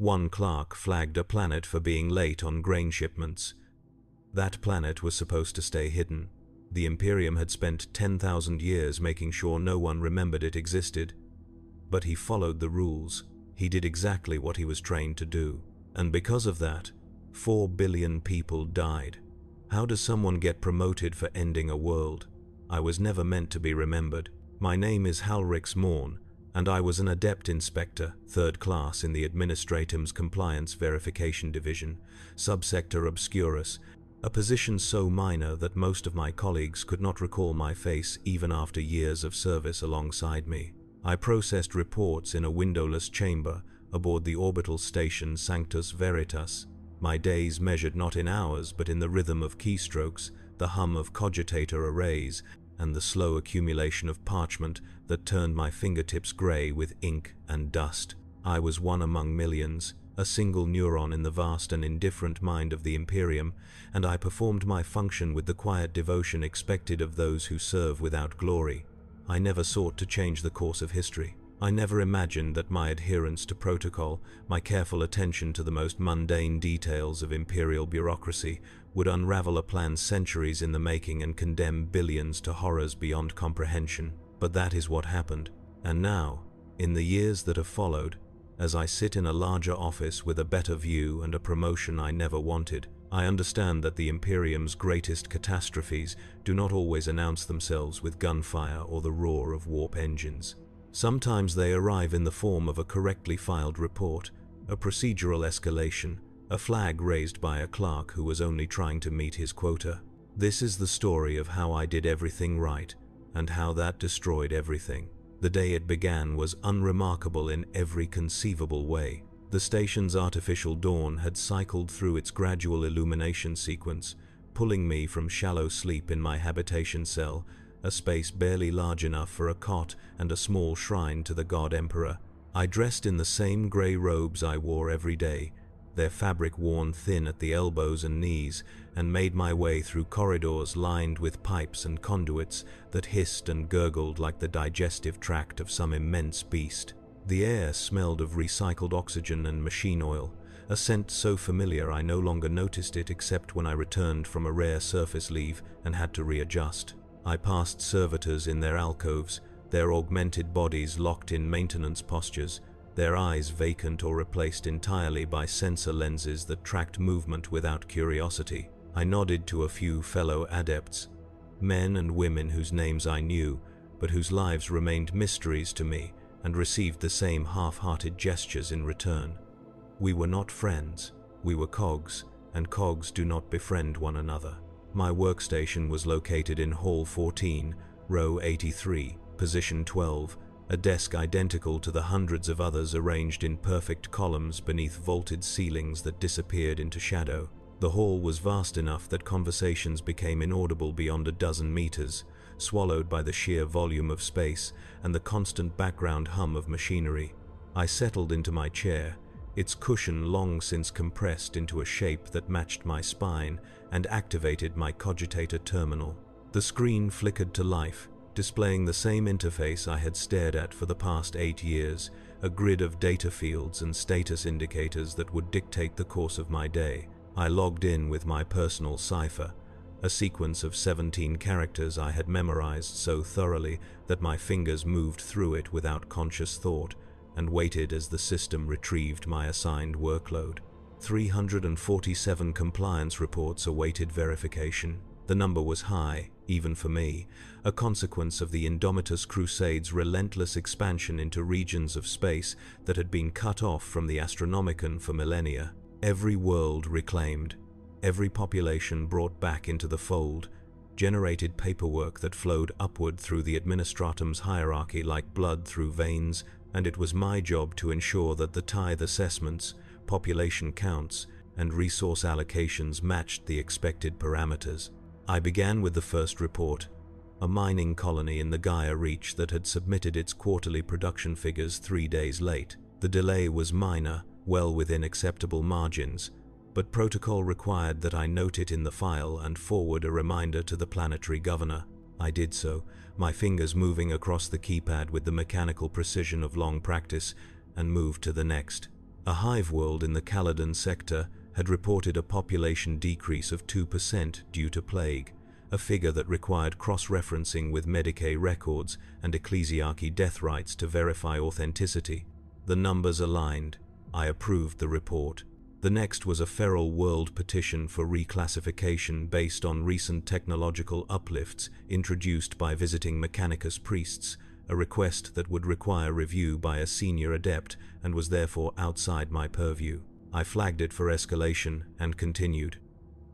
One clerk flagged a planet for being late on grain shipments. That planet was supposed to stay hidden. The Imperium had spent 10,000 years making sure no one remembered it existed. But he followed the rules. He did exactly what he was trained to do. And because of that, 4 billion people died. How does someone get promoted for ending a world? I was never meant to be remembered. My name is Halrix Morn, and I was an Adept Inspector, 3rd class in the Administratum's Compliance Verification Division, subsector Obscurus, a position so minor that most of my colleagues could not recall my face even after years of service alongside me. I processed reports in a windowless chamber aboard the orbital station Sanctus Veritas. My days measured not in hours but in the rhythm of keystrokes, the hum of cogitator arrays, and the slow accumulation of parchment that turned my fingertips gray with ink and dust. I was one among millions, a single neuron in the vast and indifferent mind of the Imperium, and I performed my function with the quiet devotion expected of those who serve without glory. I never sought to change the course of history. I never imagined that my adherence to protocol, my careful attention to the most mundane details of imperial bureaucracy, would unravel a plan centuries in the making and condemn billions to horrors beyond comprehension. But that is what happened. And now, in the years that have followed, as I sit in a larger office with a better view and a promotion I never wanted, I understand that the Imperium's greatest catastrophes do not always announce themselves with gunfire or the roar of warp engines. Sometimes they arrive in the form of a correctly filed report, a procedural escalation, a flag raised by a clerk who was only trying to meet his quota. This is the story of how I did everything right, and how that destroyed everything. The day it began was unremarkable in every conceivable way. The station's artificial dawn had cycled through its gradual illumination sequence, pulling me from shallow sleep in my habitation cell, a space barely large enough for a cot and a small shrine to the god emperor. I dressed in the same grey robes I wore every day, their fabric worn thin at the elbows and knees, and made my way through corridors lined with pipes and conduits that hissed and gurgled like the digestive tract of some immense beast. The air smelled of recycled oxygen and machine oil, a scent so familiar I no longer noticed it except when I returned from a rare surface leave and had to readjust. I passed servitors in their alcoves, their augmented bodies locked in maintenance postures, their eyes vacant or replaced entirely by sensor lenses that tracked movement without curiosity. I nodded to a few fellow adepts, men and women whose names I knew, but whose lives remained mysteries to me, and received the same half-hearted gestures in return. We were not friends, we were cogs, and cogs do not befriend one another. My workstation was located in Hall 14, Row 83, Position 12, a desk identical to the hundreds of others arranged in perfect columns beneath vaulted ceilings that disappeared into shadow. The hall was vast enough that conversations became inaudible beyond a dozen meters, swallowed by the sheer volume of space and the constant background hum of machinery. I settled into my chair, its cushion long since compressed into a shape that matched my spine, and activated my cogitator terminal. The screen flickered to life, displaying the same interface I had stared at for the past 8 years, a grid of data fields and status indicators that would dictate the course of my day. I logged in with my personal cipher, a sequence of 17 characters I had memorized so thoroughly that my fingers moved through it without conscious thought, and waited as the system retrieved my assigned workload. 347 compliance reports awaited verification. The number was high, even for me, a consequence of the Indomitus Crusade's relentless expansion into regions of space that had been cut off from the Astronomicon for millennia. Every world reclaimed, every population brought back into the fold, generated paperwork that flowed upward through the administratum's hierarchy like blood through veins, and it was my job to ensure that the tithe assessments, population counts, and resource allocations matched the expected parameters. I began with the first report, a mining colony in the Gaia Reach that had submitted its quarterly production figures 3 days late. The delay was minor, well within acceptable margins, but protocol required that I note it in the file and forward a reminder to the planetary governor. I did so, my fingers moving across the keypad with the mechanical precision of long practice, and moved to the next. A hive world in the Caledon sector had reported a population decrease of 2% due to plague, a figure that required cross-referencing with Medicaid records and ecclesiarchy death rites to verify authenticity. The numbers aligned. I approved the report. The next was a feral world petition for reclassification based on recent technological uplifts introduced by visiting Mechanicus priests, a request that would require review by a senior adept and was therefore outside my purview. I flagged it for escalation and continued.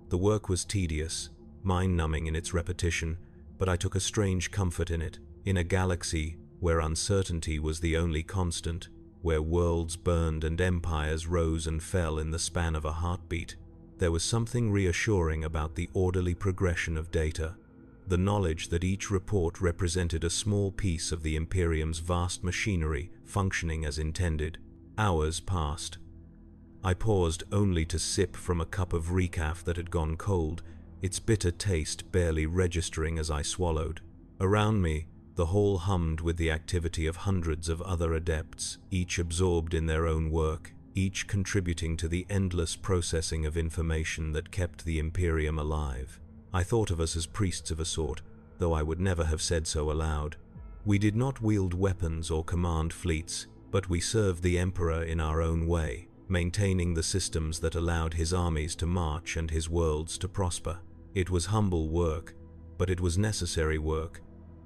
The work was tedious, mind-numbing in its repetition, but I took a strange comfort in it. In a galaxy where uncertainty was the only constant, where worlds burned and empires rose and fell in the span of a heartbeat, there was something reassuring about the orderly progression of data, the knowledge that each report represented a small piece of the Imperium's vast machinery functioning as intended. Hours passed. I paused only to sip from a cup of recaf that had gone cold, its bitter taste barely registering as I swallowed. Around me, the hall hummed with the activity of hundreds of other adepts, each absorbed in their own work, each contributing to the endless processing of information that kept the Imperium alive. I thought of us as priests of a sort, though I would never have said so aloud. We did not wield weapons or command fleets, but we served the Emperor in our own way, maintaining the systems that allowed his armies to march and his worlds to prosper. It was humble work, but it was necessary work,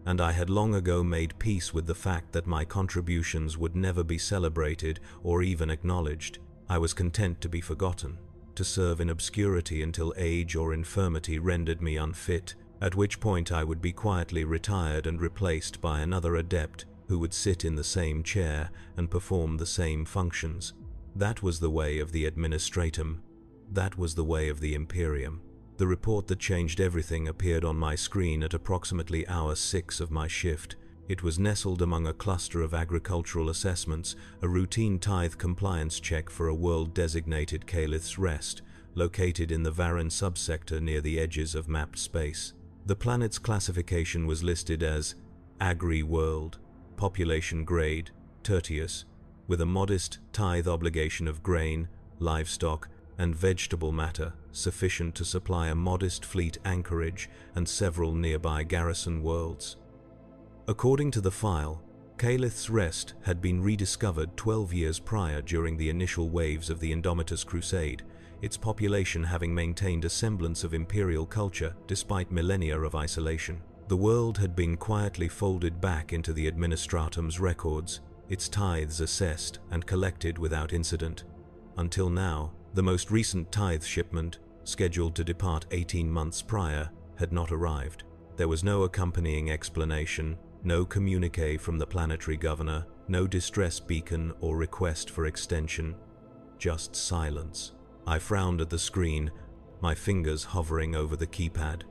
and I had long ago made peace with the fact that my contributions would never be celebrated or even acknowledged. I was content to be forgotten, to serve in obscurity until age or infirmity rendered me unfit, at which point I would be quietly retired and replaced by another adept who would sit in the same chair and perform the same functions. That was the way of the administratum. That was the way of the Imperium. The report that changed everything appeared on my screen at approximately hour 6 of my shift. It was nestled among a cluster of agricultural assessments, a routine tithe compliance check for a world-designated Calith's Rest, located in the Varan subsector near the edges of mapped space. The planet's classification was listed as Agri-World, population grade, Tertius, with a modest tithe obligation of grain, livestock, and vegetable matter sufficient to supply a modest fleet anchorage and several nearby garrison worlds. According to the file, Calith's Rest had been rediscovered 12 years prior during the initial waves of the Indomitus Crusade, its population having maintained a semblance of imperial culture despite millennia of isolation. The world had been quietly folded back into the administratum's records, its tithes assessed and collected without incident. Until now, the most recent tithe shipment, scheduled to depart 18 months prior, had not arrived. There was no accompanying explanation, no communique from the planetary governor, no distress beacon or request for extension, just silence. I frowned at the screen, my fingers hovering over the keypad.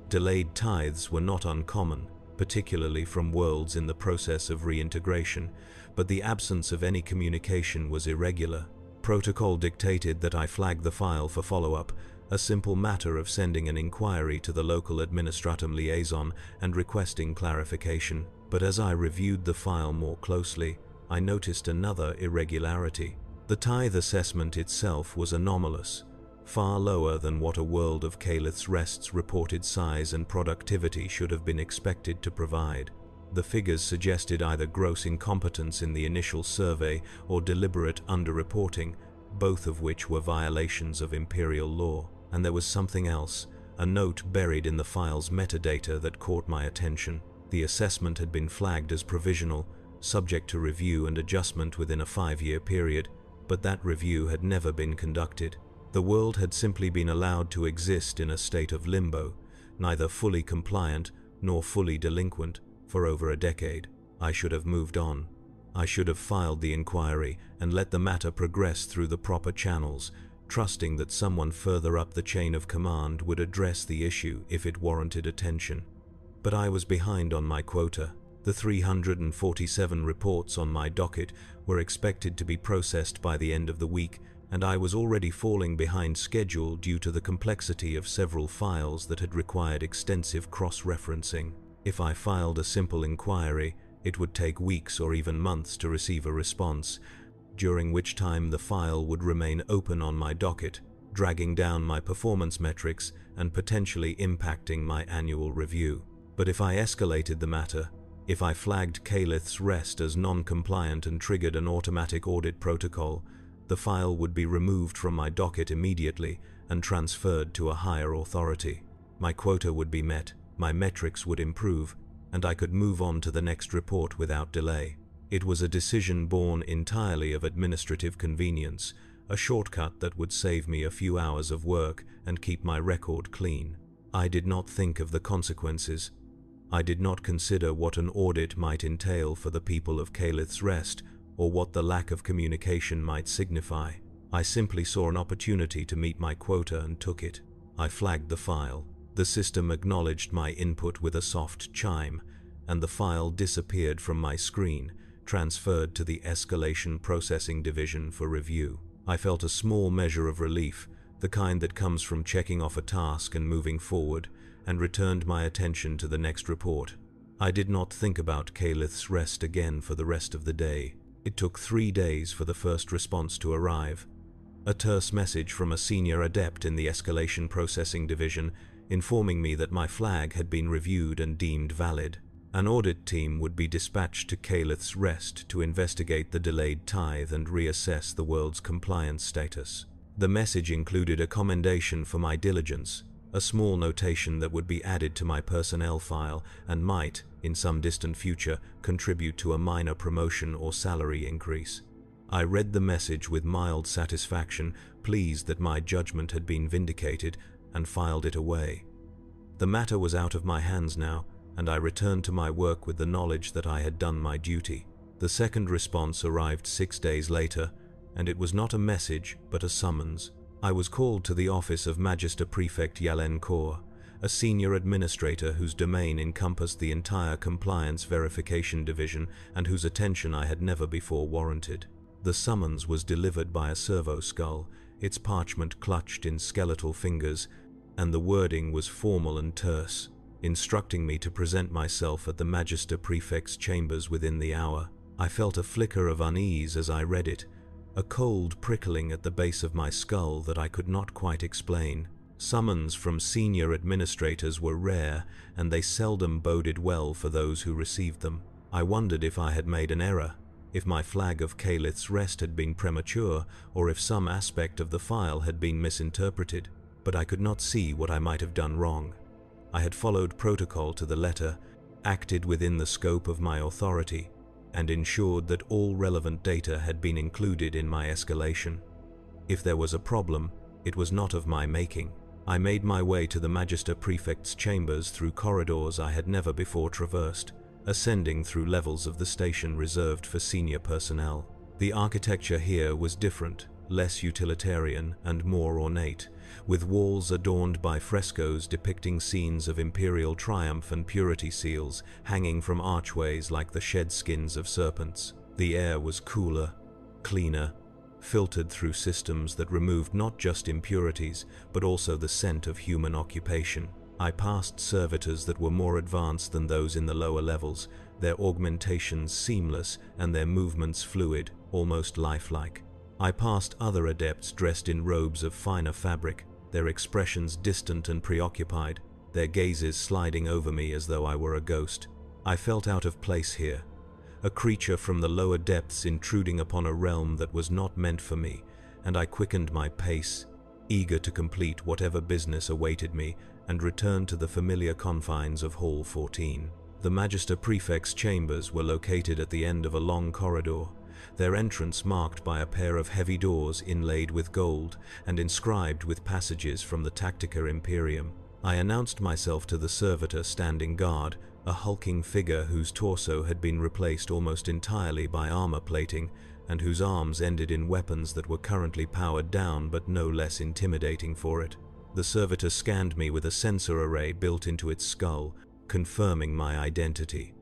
Delayed tithes were not uncommon, particularly from worlds in the process of reintegration, but the absence of any communication was irregular. Protocol dictated that I flag the file for follow-up, a simple matter of sending an inquiry to the local administratum liaison and requesting clarification. But as I reviewed the file more closely, I noticed another irregularity. The tithe assessment itself was anomalous, far lower than what a world of Calith's Rest's reported size and productivity should have been expected to provide. The figures suggested either gross incompetence in the initial survey or deliberate underreporting, both of which were violations of imperial law. And there was something else, a note buried in the file's metadata that caught my attention. The assessment had been flagged as provisional, subject to review and adjustment within a 5-year period, but that review had never been conducted. The world had simply been allowed to exist in a state of limbo, neither fully compliant nor fully delinquent, for over a decade. I should have moved on. I should have filed the inquiry and let the matter progress through the proper channels, trusting that someone further up the chain of command would address the issue if it warranted attention. But I was behind on my quota. The 347 reports on my docket were expected to be processed by the end of the week, and I was already falling behind schedule due to the complexity of several files that had required extensive cross-referencing. If I filed a simple inquiry, it would take weeks or even months to receive a response, during which time the file would remain open on my docket, dragging down my performance metrics and potentially impacting my annual review. But if I escalated the matter, if I flagged Calith's Rest as non-compliant and triggered an automatic audit protocol, the file would be removed from my docket immediately and transferred to a higher authority. My quota would be met, my metrics would improve, and I could move on to the next report without delay. It was a decision born entirely of administrative convenience, a shortcut that would save me a few hours of work and keep my record clean. I did not think of the consequences. I did not consider what an audit might entail for the people of Calith's Rest, or what the lack of communication might signify. I simply saw an opportunity to meet my quota and took it. I flagged the file. The system acknowledged my input with a soft chime, and the file disappeared from my screen, transferred to the Escalation Processing Division for review. I felt a small measure of relief, the kind that comes from checking off a task and moving forward, and returned my attention to the next report. I did not think about Calith's Rest again for the rest of the day. It took 3 days for the first response to arrive. A terse message from a senior adept in the Escalation Processing Division informing me that my flag had been reviewed and deemed valid. An audit team would be dispatched to Calith's Rest to investigate the delayed tithe and reassess the world's compliance status. The message included a commendation for my diligence, a small notation that would be added to my personnel file and might, in some distant future, contribute to a minor promotion or salary increase. I read the message with mild satisfaction, pleased that my judgment had been vindicated, and filed it away. The matter was out of my hands now, and I returned to my work with the knowledge that I had done my duty. The second response arrived 6 days later, and it was not a message, but a summons. I was called to the office of Magister Prefect Yalen Kaur, a senior administrator whose domain encompassed the entire Compliance Verification Division and whose attention I had never before warranted. The summons was delivered by a servo skull, its parchment clutched in skeletal fingers, and the wording was formal and terse, instructing me to present myself at the Magister Prefect's chambers within the hour. I felt a flicker of unease as I read it, a cold prickling at the base of my skull that I could not quite explain. Summons from senior administrators were rare, and they seldom boded well for those who received them. I wondered if I had made an error, if my flag of Calith's Rest had been premature, or if some aspect of the file had been misinterpreted, but I could not see what I might have done wrong. I had followed protocol to the letter, acted within the scope of my authority, and ensured that all relevant data had been included in my escalation. If there was a problem, it was not of my making. I made my way to the Magister Prefect's chambers through corridors I had never before traversed, ascending through levels of the station reserved for senior personnel. The architecture here was different, less utilitarian and more ornate, with walls adorned by frescoes depicting scenes of imperial triumph and purity seals hanging from archways like the shed skins of serpents. The air was cooler, cleaner, filtered through systems that removed not just impurities, but also the scent of human occupation. I passed servitors that were more advanced than those in the lower levels, their augmentations seamless and their movements fluid, almost lifelike. I passed other adepts dressed in robes of finer fabric, their expressions distant and preoccupied, their gazes sliding over me as though I were a ghost. I felt out of place here, a creature from the lower depths intruding upon a realm that was not meant for me, and I quickened my pace, eager to complete whatever business awaited me and return to the familiar confines of Hall 14. The Magister Prefect's chambers were located at the end of a long corridor, their entrance marked by a pair of heavy doors inlaid with gold and inscribed with passages from the Tactica Imperium. I announced myself to the servitor standing guard, a hulking figure whose torso had been replaced almost entirely by armor plating and whose arms ended in weapons that were currently powered down but no less intimidating for it. The servitor scanned me with a sensor array built into its skull, confirming my identity,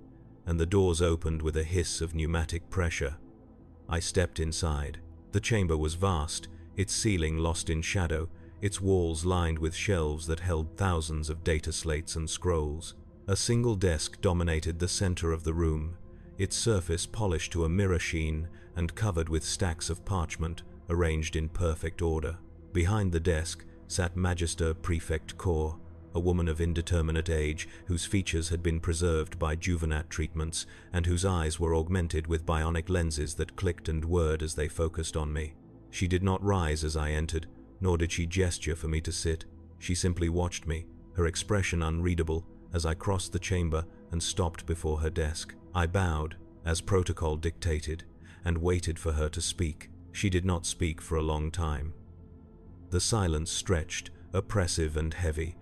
and the doors opened with a hiss of pneumatic pressure. I stepped inside. The chamber was vast, its ceiling lost in shadow, its walls lined with shelves that held thousands of data slates and scrolls. A single desk dominated the center of the room, its surface polished to a mirror sheen and covered with stacks of parchment arranged in perfect order. Behind the desk sat Magister Prefect Kor, a woman of indeterminate age whose features had been preserved by Juvenat treatments and whose eyes were augmented with bionic lenses that clicked and whirred as they focused on me. She did not rise as I entered, nor did she gesture for me to sit. She simply watched me, her expression unreadable, as I crossed the chamber and stopped before her desk. I bowed, as protocol dictated, and waited for her to speak. She did not speak for a long time. The silence stretched, oppressive and heavy,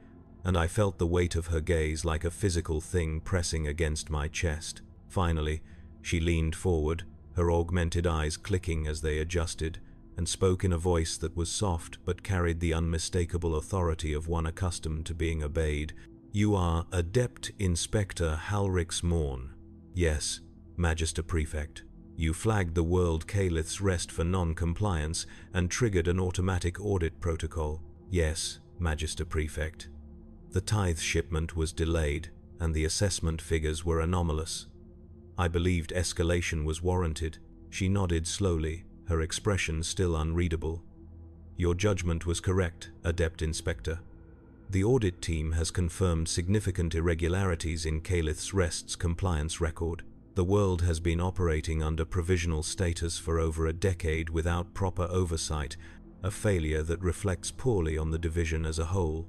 and I felt the weight of her gaze like a physical thing pressing against my chest. Finally, she leaned forward, her augmented eyes clicking as they adjusted, and spoke in a voice that was soft but carried the unmistakable authority of one accustomed to being obeyed. "You are Adept Inspector Halrix Morn." "Yes, Magister Prefect. You flagged the world Calith's Rest for non-compliance and triggered an automatic audit protocol." "Yes, Magister Prefect. The tithe shipment was delayed, and the assessment figures were anomalous. I believed escalation was warranted." She nodded slowly, her expression still unreadable. "Your judgment was correct, Adept Inspector. The audit team has confirmed significant irregularities in Calith's Rest's compliance record. The world has been operating under provisional status for over a decade without proper oversight, a failure that reflects poorly on the division as a whole.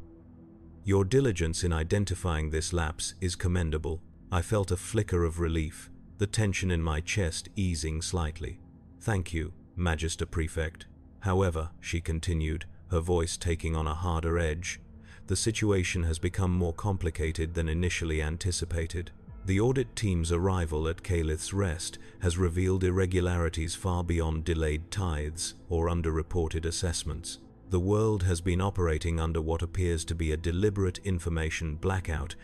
Your diligence in identifying this lapse is commendable." I felt a flicker of relief, the tension in my chest easing slightly. "Thank you, Magister Prefect. However," she continued, her voice taking on a harder edge, "the situation has become more complicated than initially anticipated. The audit team's arrival at Calith's Rest has revealed irregularities far beyond delayed tithes or underreported assessments. The world has been operating under what appears to be a deliberate information blackout,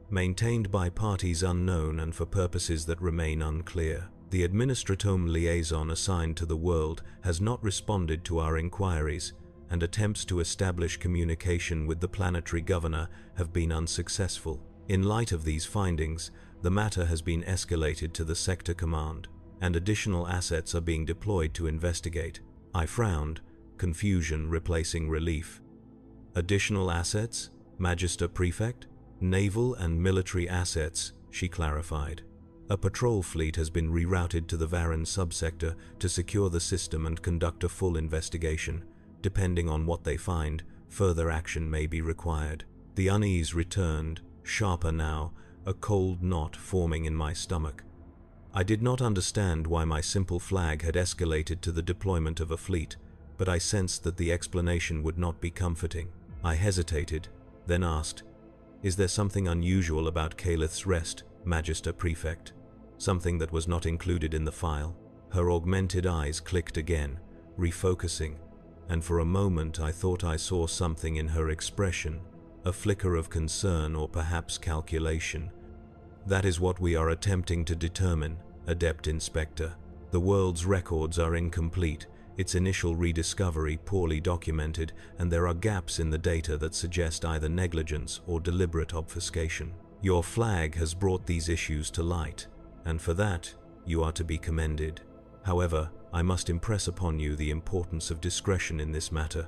maintained by parties unknown and for purposes that remain unclear. The administratum liaison assigned to the world has not responded to our inquiries, and attempts to establish communication with the planetary governor have been unsuccessful. In light of these findings, the matter has been escalated to the sector command, and additional assets are being deployed to investigate." I frowned, confusion replacing relief. "Additional assets, Magister Prefect?" "Naval and military assets," she clarified. "A patrol fleet has been rerouted to the Varan subsector to secure the system and conduct a full investigation. Depending on what they find, further action may be required." The unease returned, sharper now, a cold knot forming in my stomach. I did not understand why my simple flag had escalated to the deployment of a fleet, but I sensed that the explanation would not be comforting. I hesitated, then asked, "Is there something unusual about Calith's Rest, Magister Prefect? Something that was not included in the file?" Her augmented eyes clicked again, refocusing, and for a moment I thought I saw something in her expression, a flicker of concern or perhaps calculation. "That is what we are attempting to determine, Adept Inspector. The world's records are incomplete, its initial rediscovery poorly documented, and there are gaps in the data that suggest either negligence or deliberate obfuscation. Your flag has brought these issues to light, and for that, you are to be commended. However, I must impress upon you the importance of discretion in this matter.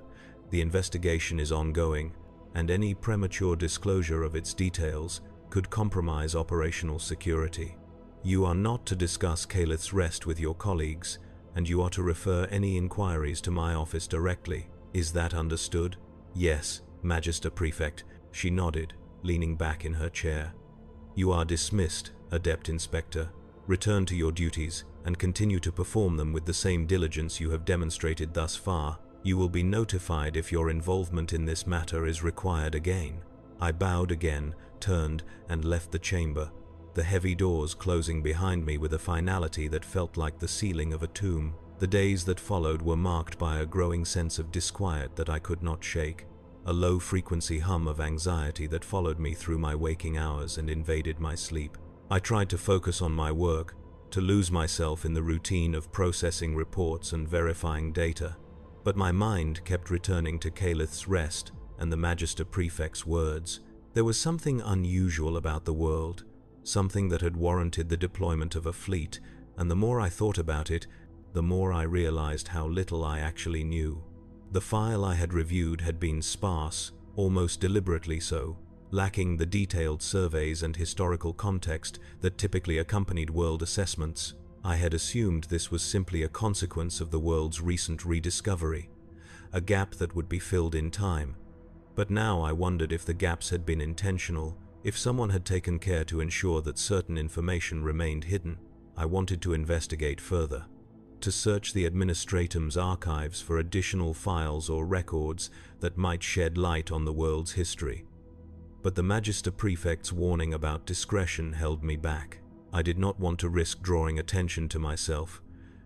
The investigation is ongoing, and any premature disclosure of its details could compromise operational security. You are not to discuss Calith's Rest with your colleagues, and you are to refer any inquiries to my office directly. Is that understood?" "Yes, Magister Prefect," she nodded, leaning back in her chair. "You are dismissed, Adept Inspector. Return to your duties, and continue to perform them with the same diligence you have demonstrated thus far. You will be notified if your involvement in this matter is required again." I bowed again, turned, and left the chamber, the heavy doors closing behind me with a finality that felt like the sealing of a tomb. The days that followed were marked by a growing sense of disquiet that I could not shake, a low-frequency hum of anxiety that followed me through my waking hours and invaded my sleep. I tried to focus on my work, to lose myself in the routine of processing reports and verifying data, but my mind kept returning to Calith's Rest and the Magister Prefect's words. There was something unusual about the world, something that had warranted the deployment of a fleet, and the more I thought about it, the more I realized how little I actually knew. The file I had reviewed had been sparse, almost deliberately so, lacking the detailed surveys and historical context that typically accompanied world assessments. I had assumed this was simply a consequence of the world's recent rediscovery, a gap that would be filled in time. But now I wondered if the gaps had been intentional, if someone had taken care to ensure that certain information remained hidden. I wanted to investigate further, to search the administratum's archives for additional files or records that might shed light on the world's history. But the Magister Prefect's warning about discretion held me back. I did not want to risk drawing attention to myself,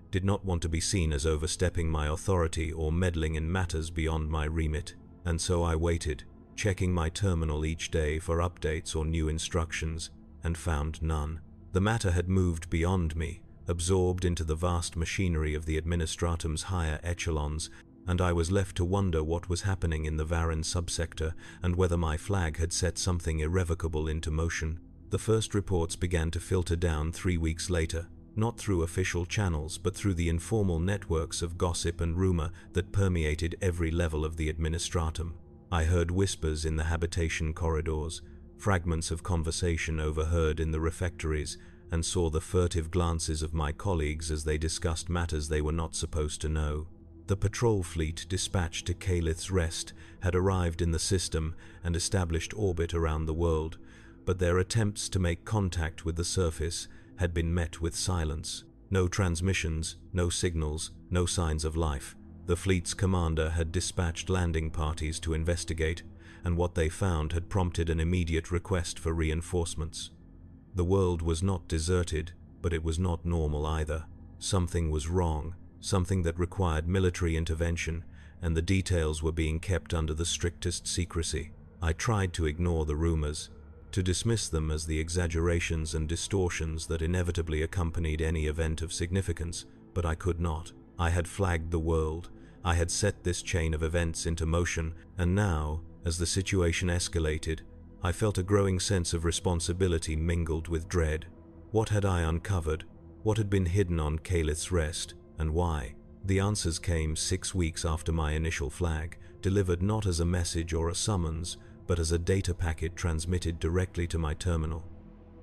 did not want to be seen as overstepping my authority or meddling in matters beyond my remit, and so I waited, checking my terminal each day for updates or new instructions, and found none. The matter had moved beyond me, absorbed into the vast machinery of the administratum's higher echelons, and I was left to wonder what was happening in the Varan subsector and whether my flag had set something irrevocable into motion. The first reports began to filter down 3 weeks later, not through official channels but through the informal networks of gossip and rumor that permeated every level of the administratum. I heard whispers in the habitation corridors, fragments of conversation overheard in the refectories, and saw the furtive glances of my colleagues as they discussed matters they were not supposed to know. The patrol fleet dispatched to Calith's Rest had arrived in the system and established orbit around the world, but their attempts to make contact with the surface had been met with silence. No transmissions, no signals, no signs of life. The fleet's commander had dispatched landing parties to investigate, and what they found had prompted an immediate request for reinforcements. The world was not deserted, but it was not normal either. Something was wrong, something that required military intervention, and the details were being kept under the strictest secrecy. I tried to ignore the rumors, to dismiss them as the exaggerations and distortions that inevitably accompanied any event of significance, but I could not. I had flagged the world. I had set this chain of events into motion, and now, as the situation escalated, I felt a growing sense of responsibility mingled with dread. What had I uncovered? What had been hidden on Calith's Rest, and why? The answers came 6 weeks after my initial flag, delivered not as a message or a summons, but as a data packet transmitted directly to my terminal.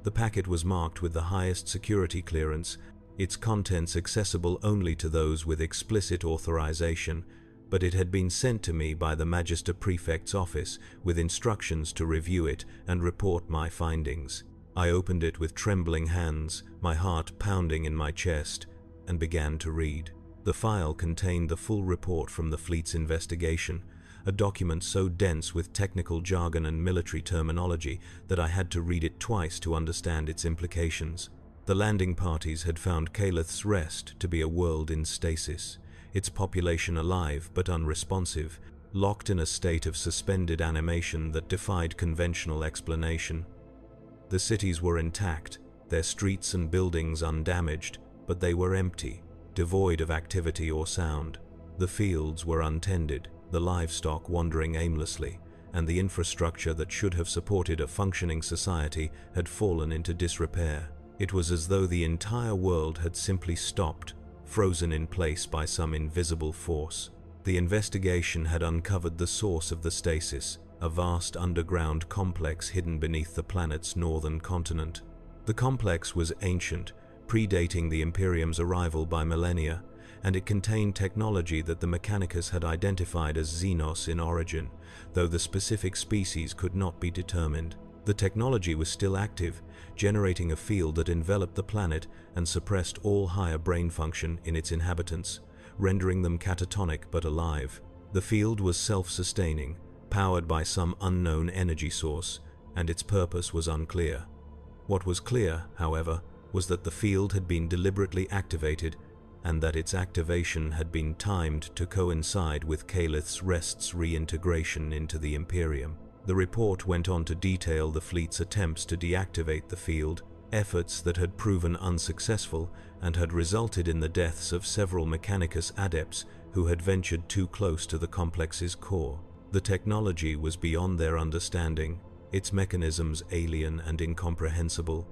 The packet was marked with the highest security clearance, its contents accessible only to those with explicit authorization, but it had been sent to me by the Magister Prefect's office with instructions to review it and report my findings. I opened it with trembling hands, my heart pounding in my chest, and began to read. The file contained the full report from the fleet's investigation, a document so dense with technical jargon and military terminology that I had to read it twice to understand its implications. The landing parties had found Calith's Rest to be a world in stasis, its population alive but unresponsive, locked in a state of suspended animation that defied conventional explanation. The cities were intact, their streets and buildings undamaged, but they were empty, devoid of activity or sound. The fields were untended, the livestock wandering aimlessly, and the infrastructure that should have supported a functioning society had fallen into disrepair. It was as though the entire world had simply stopped, frozen in place by some invisible force. The investigation had uncovered the source of the stasis, a vast underground complex hidden beneath the planet's northern continent. The complex was ancient, predating the Imperium's arrival by millennia, and it contained technology that the Mechanicus had identified as Xenos in origin, though the specific species could not be determined. The technology was still active, generating a field that enveloped the planet and suppressed all higher brain function in its inhabitants, rendering them catatonic but alive. The field was self-sustaining, powered by some unknown energy source, and its purpose was unclear. What was clear, however, was that the field had been deliberately activated and that its activation had been timed to coincide with Calith's Rest's reintegration into the Imperium. The report went on to detail the fleet's attempts to deactivate the field, efforts that had proven unsuccessful and had resulted in the deaths of several Mechanicus adepts who had ventured too close to the complex's core. The technology was beyond their understanding, its mechanisms alien and incomprehensible,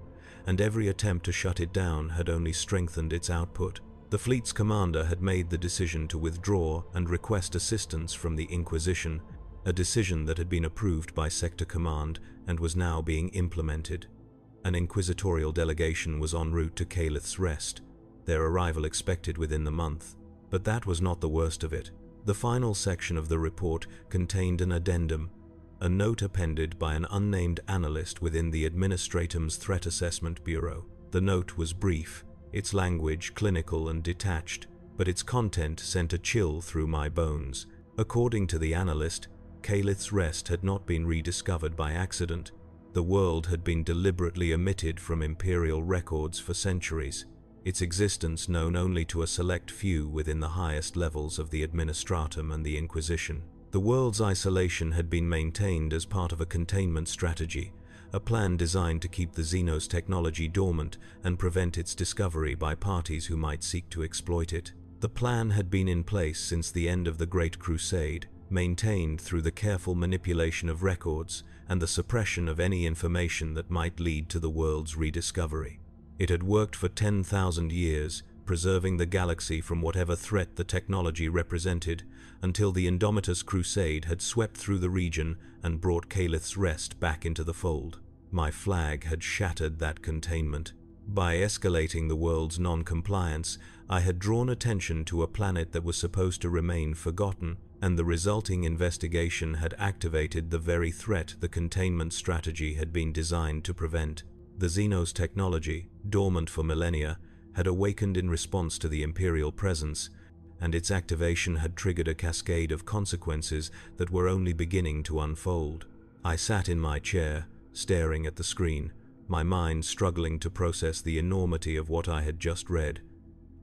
and every attempt to shut it down had only strengthened its output. The fleet's commander had made the decision to withdraw and request assistance from the Inquisition, a decision that had been approved by Sector Command and was now being implemented. An inquisitorial delegation was en route to Calith's Rest, their arrival expected within the month. But that was not the worst of it. The final section of the report contained an addendum, a note appended by an unnamed analyst within the Administratum's Threat Assessment Bureau. The note was brief, its language clinical and detached, but its content sent a chill through my bones. According to the analyst, Calith's Rest had not been rediscovered by accident. The world had been deliberately omitted from Imperial records for centuries, its existence known only to a select few within the highest levels of the administratum and the Inquisition. The world's isolation had been maintained as part of a containment strategy, a plan designed to keep the Xenos technology dormant and prevent its discovery by parties who might seek to exploit it. The plan had been in place since the end of the Great Crusade, maintained through the careful manipulation of records and the suppression of any information that might lead to the world's rediscovery. It had worked for 10,000 years, preserving the galaxy from whatever threat the technology represented, until the Indomitus Crusade had swept through the region and brought Calith's Rest back into the fold. My flag had shattered that containment. By escalating the world's non-compliance, I had drawn attention to a planet that was supposed to remain forgotten, and the resulting investigation had activated the very threat the containment strategy had been designed to prevent. The Xenos technology, dormant for millennia, had awakened in response to the Imperial presence, and its activation had triggered a cascade of consequences that were only beginning to unfold. I sat in my chair, staring at the screen, my mind struggling to process the enormity of what I had just read.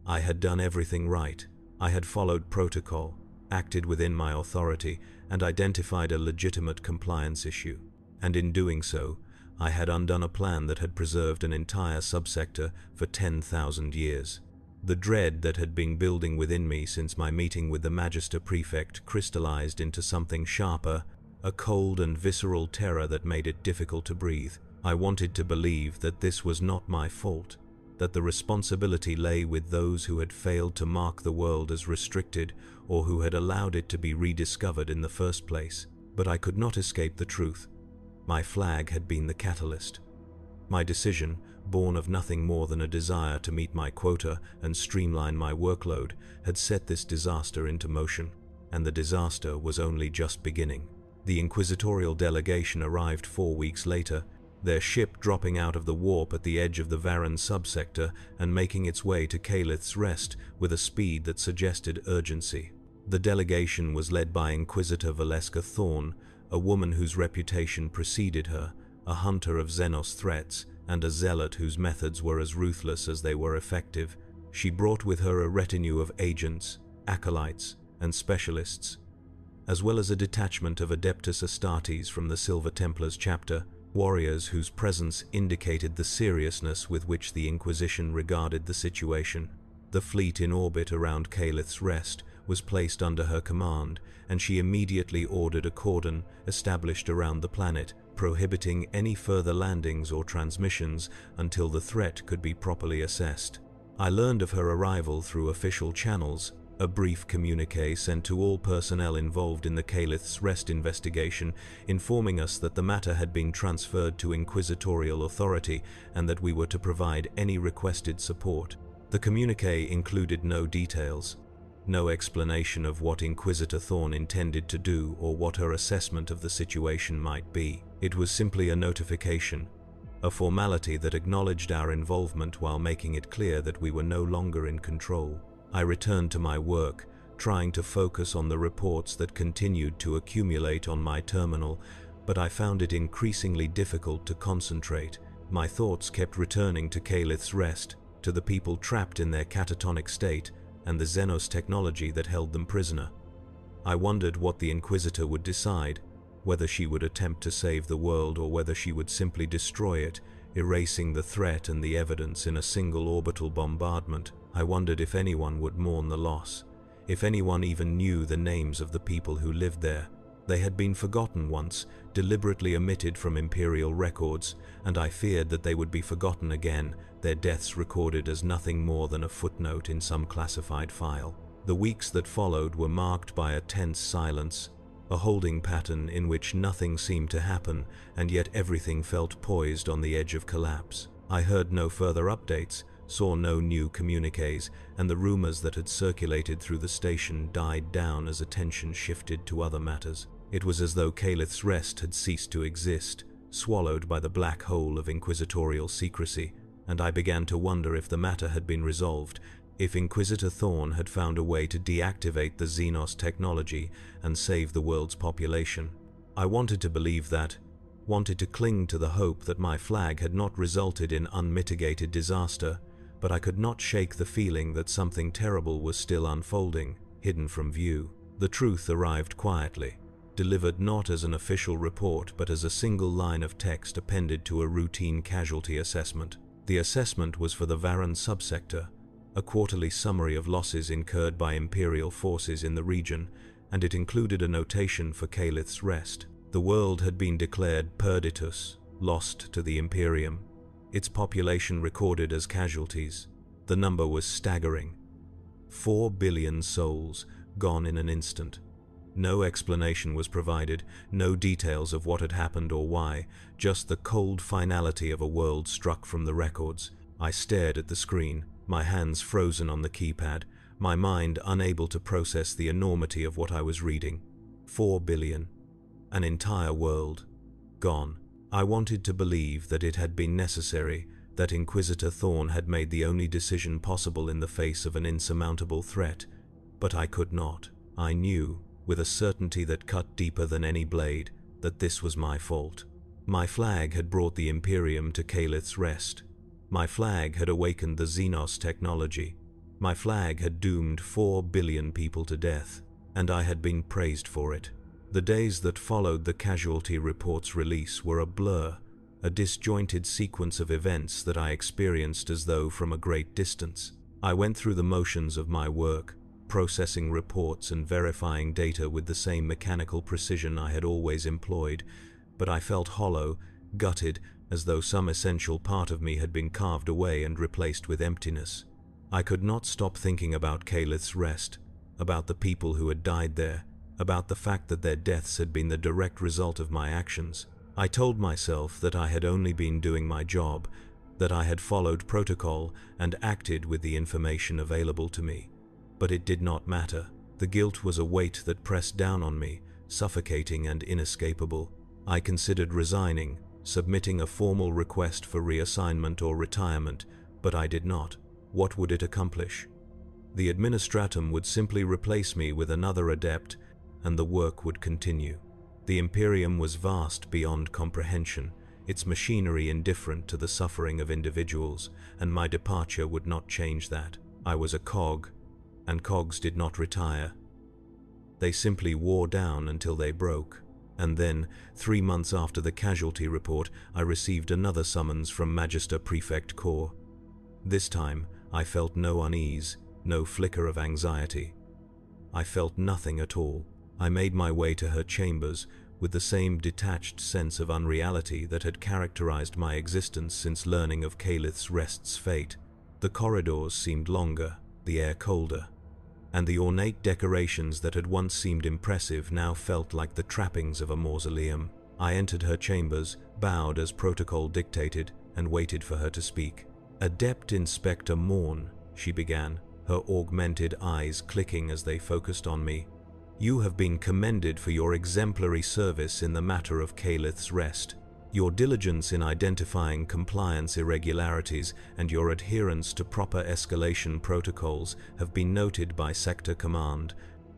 I had done everything right. I had followed protocol, acted within my authority, and identified a legitimate compliance issue. And in doing so, I had undone a plan that had preserved an entire subsector for 10,000 years. The dread that had been building within me since my meeting with the Magister Prefect crystallized into something sharper, a cold and visceral terror that made it difficult to breathe. I wanted to believe that this was not my fault, that the responsibility lay with those who had failed to mark the world as restricted or who had allowed it to be rediscovered in the first place. But I could not escape the truth. My flag had been the catalyst. My decision, born of nothing more than a desire to meet my quota and streamline my workload, had set this disaster into motion, and the disaster was only just beginning. The inquisitorial delegation arrived 4 weeks later, their ship dropping out of the warp at the edge of the Varan subsector and making its way to Calith's Rest with a speed that suggested urgency. The delegation was led by Inquisitor Valeska Thorn, a woman whose reputation preceded her, a hunter of Xenos threats, and a zealot whose methods were as ruthless as they were effective. She brought with her a retinue of agents, acolytes, and specialists, as well as a detachment of Adeptus Astartes from the Silver Templars chapter, warriors whose presence indicated the seriousness with which the Inquisition regarded the situation. The fleet in orbit around Calith's Rest was placed under her command, and she immediately ordered a cordon established around the planet, prohibiting any further landings or transmissions until the threat could be properly assessed. I learned of her arrival through official channels, a brief communiqué sent to all personnel involved in the Calith's Rest investigation, informing us that the matter had been transferred to inquisitorial authority and that we were to provide any requested support. The communiqué included no details, no explanation of what Inquisitor Thorn intended to do or what her assessment of the situation might be. It was simply a notification, a formality that acknowledged our involvement while making it clear that we were no longer in control. I returned to my work, trying to focus on the reports that continued to accumulate on my terminal, but I found it increasingly difficult to concentrate. My thoughts kept returning to Calith's Rest, to the people trapped in their catatonic state, and the Xenos technology that held them prisoner. I wondered what the Inquisitor would decide, whether she would attempt to save the world or whether she would simply destroy it, erasing the threat and the evidence in a single orbital bombardment. I wondered if anyone would mourn the loss, if anyone even knew the names of the people who lived there. They had been forgotten once, deliberately omitted from Imperial records, and I feared that they would be forgotten again, their deaths recorded as nothing more than a footnote in some classified file. The weeks that followed were marked by a tense silence, a holding pattern in which nothing seemed to happen, and yet everything felt poised on the edge of collapse. I heard no further updates, saw no new communiques, and the rumors that had circulated through the station died down as attention shifted to other matters. It was as though Calith's Rest had ceased to exist, swallowed by the black hole of inquisitorial secrecy, and I began to wonder if the matter had been resolved, if Inquisitor Thorn had found a way to deactivate the Xenos technology and save the world's population. I wanted to believe that, wanted to cling to the hope that my flag had not resulted in unmitigated disaster, but I could not shake the feeling that something terrible was still unfolding, hidden from view. The truth arrived quietly, delivered not as an official report but as a single line of text appended to a routine casualty assessment. The assessment was for the Varan subsector, a quarterly summary of losses incurred by Imperial forces in the region, and it included a notation for Calith's Rest. The world had been declared perditus, lost to the Imperium, its population recorded as casualties. The number was staggering. 4 billion souls, gone in an instant. No explanation was provided, no details of what had happened or why, just the cold finality of a world struck from the records. I stared at the screen, my hands frozen on the keypad, my mind unable to process the enormity of what I was reading. 4 billion. An entire world. Gone. I wanted to believe that it had been necessary, that Inquisitor Thorn had made the only decision possible in the face of an insurmountable threat, but I could not. I knew, with a certainty that cut deeper than any blade, that this was my fault. My flag had brought the Imperium to Calith's Rest. My flag had awakened the Xenos technology. My flag had doomed 4 billion people to death, and I had been praised for it. The days that followed the casualty report's release were a blur, a disjointed sequence of events that I experienced as though from a great distance. I went through the motions of my work, processing reports and verifying data with the same mechanical precision I had always employed, but I felt hollow, gutted, as though some essential part of me had been carved away and replaced with emptiness. I could not stop thinking about Calith's Rest, about the people who had died there, about the fact that their deaths had been the direct result of my actions. I told myself that I had only been doing my job, that I had followed protocol and acted with the information available to me. But it did not matter. The guilt was a weight that pressed down on me, suffocating and inescapable. I considered resigning, submitting a formal request for reassignment or retirement, but I did not. What would it accomplish? The administratum would simply replace me with another adept, and the work would continue. The Imperium was vast beyond comprehension, its machinery indifferent to the suffering of individuals, and my departure would not change that. I was a cog, and cogs did not retire. They simply wore down until they broke. And then, 3 months after the casualty report, I received another summons from Magister Prefect Corps. This time, I felt no unease, no flicker of anxiety. I felt nothing at all. I made my way to her chambers with the same detached sense of unreality that had characterized my existence since learning of Calith's Rest's fate. The corridors seemed longer, the air colder, and the ornate decorations that had once seemed impressive now felt like the trappings of a mausoleum. I entered her chambers, bowed as protocol dictated, and waited for her to speak. "Adept Inspector Morn," she began, her augmented eyes clicking as they focused on me. "You have been commended for your exemplary service in the matter of Calith's Rest. Your diligence in identifying compliance irregularities and your adherence to proper escalation protocols have been noted by Sector Command,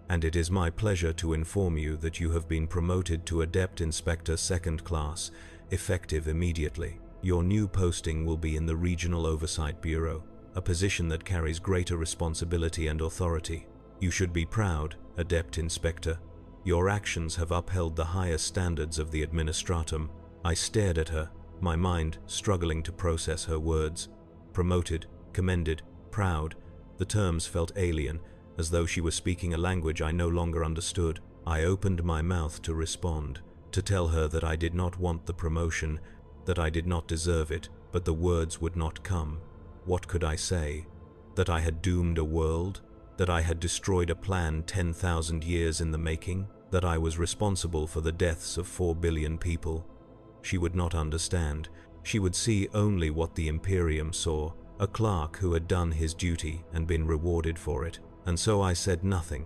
and it is my pleasure to inform you that you have been promoted to Adept Inspector 2nd Class, effective immediately. Your new posting will be in the Regional Oversight Bureau, a position that carries greater responsibility and authority. You should be proud, Adept Inspector. Your actions have upheld the highest standards of the administratum." I stared at her, my mind struggling to process her words. Promoted, commended, proud. The terms felt alien, as though she was speaking a language I no longer understood. I opened my mouth to respond, to tell her that I did not want the promotion, that I did not deserve it, but the words would not come. What could I say? That I had doomed a world? That I had destroyed a plan 10,000 years in the making? That I was responsible for the deaths of 4 billion people? She would not understand. She would see only what the Imperium saw, a clerk who had done his duty and been rewarded for it. And so I said nothing.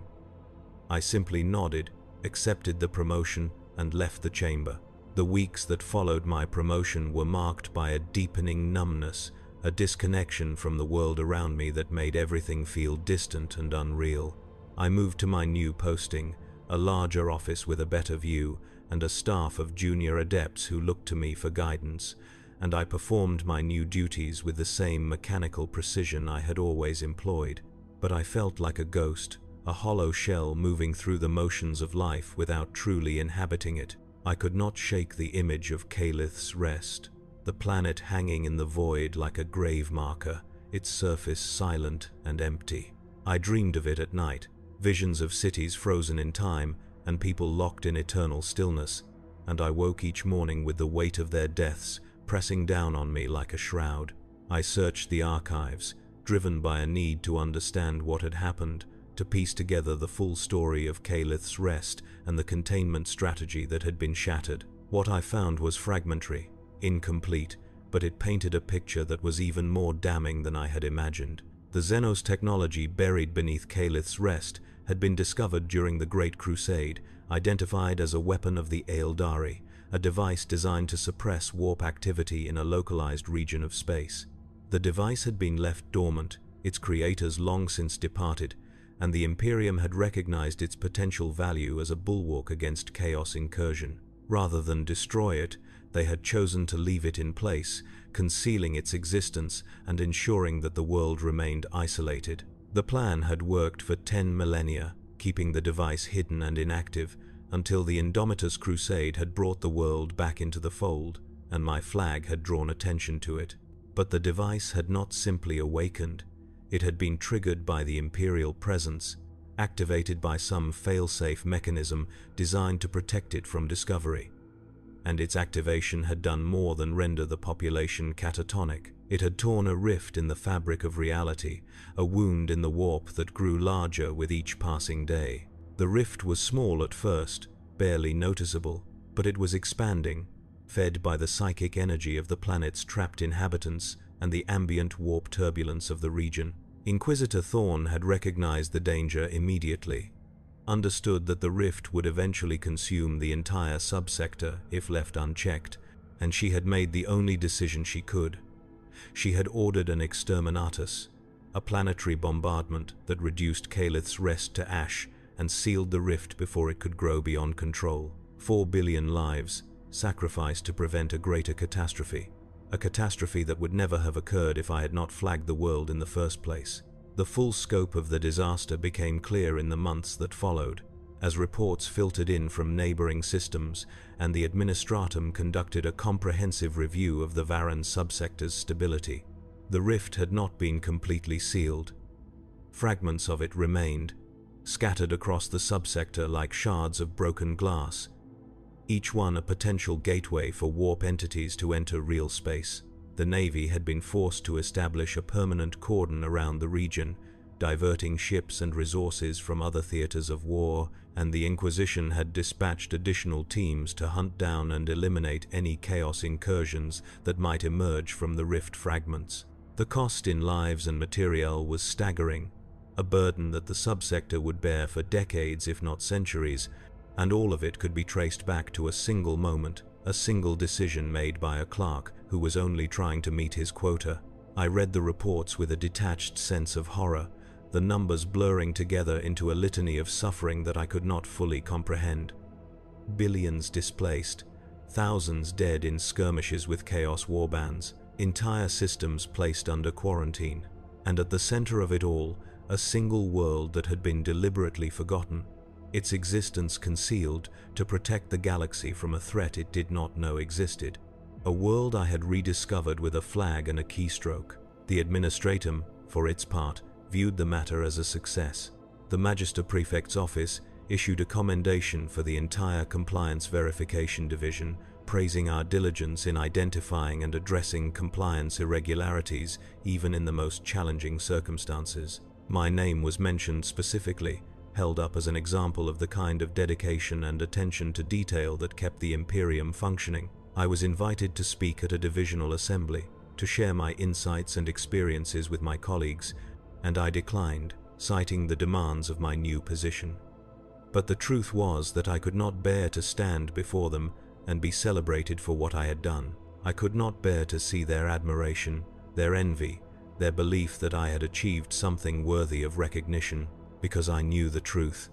I simply nodded, accepted the promotion, and left the chamber. The weeks that followed my promotion were marked by a deepening numbness, a disconnection from the world around me that made everything feel distant and unreal. I moved to my new posting, a larger office with a better view, and a staff of junior adepts who looked to me for guidance, and I performed my new duties with the same mechanical precision I had always employed. But I felt like a ghost, a hollow shell moving through the motions of life without truly inhabiting it. I could not shake the image of Calith's Rest, the planet hanging in the void like a grave marker, its surface silent and empty. I dreamed of it at night, visions of cities frozen in time and people locked in eternal stillness, and I woke each morning with the weight of their deaths pressing down on me like a shroud. I searched the archives, driven by a need to understand what had happened, to piece together the full story of Calith's Rest and the containment strategy that had been shattered. What I found was fragmentary, incomplete, but it painted a picture that was even more damning than I had imagined. The Xenos technology buried beneath Calith's Rest had been discovered during the Great Crusade, identified as a weapon of the Aeldari, a device designed to suppress warp activity in a localized region of space. The device had been left dormant, its creators long since departed, and the Imperium had recognized its potential value as a bulwark against chaos incursion. Rather than destroy it, they had chosen to leave it in place, concealing its existence and ensuring that the world remained isolated. The plan had worked for 10 millennia, keeping the device hidden and inactive, until the Indomitus Crusade had brought the world back into the fold, and my flag had drawn attention to it. But the device had not simply awakened. It had been triggered by the Imperial presence, activated by some fail-safe mechanism designed to protect it from discovery. And its activation had done more than render the population catatonic. It had torn a rift in the fabric of reality, a wound in the warp that grew larger with each passing day. The rift was small at first, barely noticeable, but it was expanding, fed by the psychic energy of the planet's trapped inhabitants and the ambient warp turbulence of the region. Inquisitor Thorn had recognized the danger immediately, understood that the rift would eventually consume the entire subsector if left unchecked, and she had made the only decision she could. She had ordered an exterminatus, a planetary bombardment that reduced Calith's Rest to ash and sealed the rift before it could grow beyond control. 4 billion lives sacrificed to prevent a greater catastrophe. A catastrophe that would never have occurred if I had not flagged the world in the first place. The full scope of the disaster became clear in the months that followed, as reports filtered in from neighboring systems and the administratum conducted a comprehensive review of the Varan subsector's stability. The rift had not been completely sealed. Fragments of it remained, scattered across the subsector like shards of broken glass, each one a potential gateway for warp entities to enter real space. The Navy had been forced to establish a permanent cordon around the region, diverting ships and resources from other theaters of war, and the Inquisition had dispatched additional teams to hunt down and eliminate any chaos incursions that might emerge from the rift fragments. The cost in lives and materiel was staggering, a burden that the subsector would bear for decades if not centuries, and all of it could be traced back to a single moment, a single decision made by a clerk who was only trying to meet his quota. I read the reports with a detached sense of horror, the numbers blurring together into a litany of suffering that I could not fully comprehend. Billions displaced, thousands dead in skirmishes with chaos warbands, entire systems placed under quarantine, and at the center of it all, a single world that had been deliberately forgotten, its existence concealed to protect the galaxy from a threat it did not know existed. A world I had rediscovered with a flag and a keystroke. The administratum, for its part, viewed the matter as a success. The Magister Prefect's office, issued a commendation for the entire Compliance Verification Division, praising our diligence in identifying and addressing compliance irregularities even in the most challenging circumstances. My name was mentioned specifically, held up as an example of the kind of dedication and attention to detail that kept the Imperium functioning. I was invited to speak at a divisional assembly, to share my insights and experiences with my colleagues, and I declined, citing the demands of my new position. But the truth was that I could not bear to stand before them and be celebrated for what I had done. I could not bear to see their admiration, their envy, their belief that I had achieved something worthy of recognition, because I knew the truth.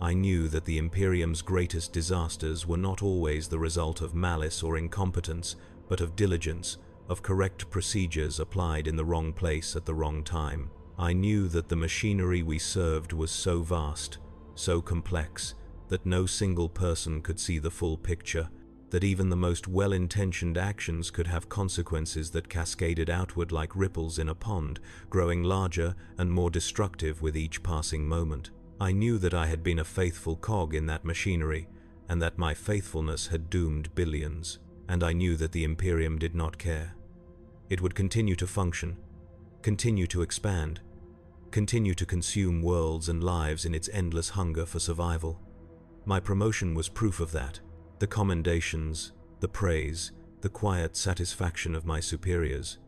I knew that the Imperium's greatest disasters were not always the result of malice or incompetence, but of diligence, of correct procedures applied in the wrong place at the wrong time. I knew that the machinery we served was so vast, so complex, that no single person could see the full picture, that even the most well-intentioned actions could have consequences that cascaded outward like ripples in a pond, growing larger and more destructive with each passing moment. I knew that I had been a faithful cog in that machinery, and that my faithfulness had doomed billions. And I knew that the Imperium did not care. It would continue to function, continue to expand, continue to consume worlds and lives in its endless hunger for survival. My promotion was proof of that. The commendations, the praise, the quiet satisfaction of my superiors.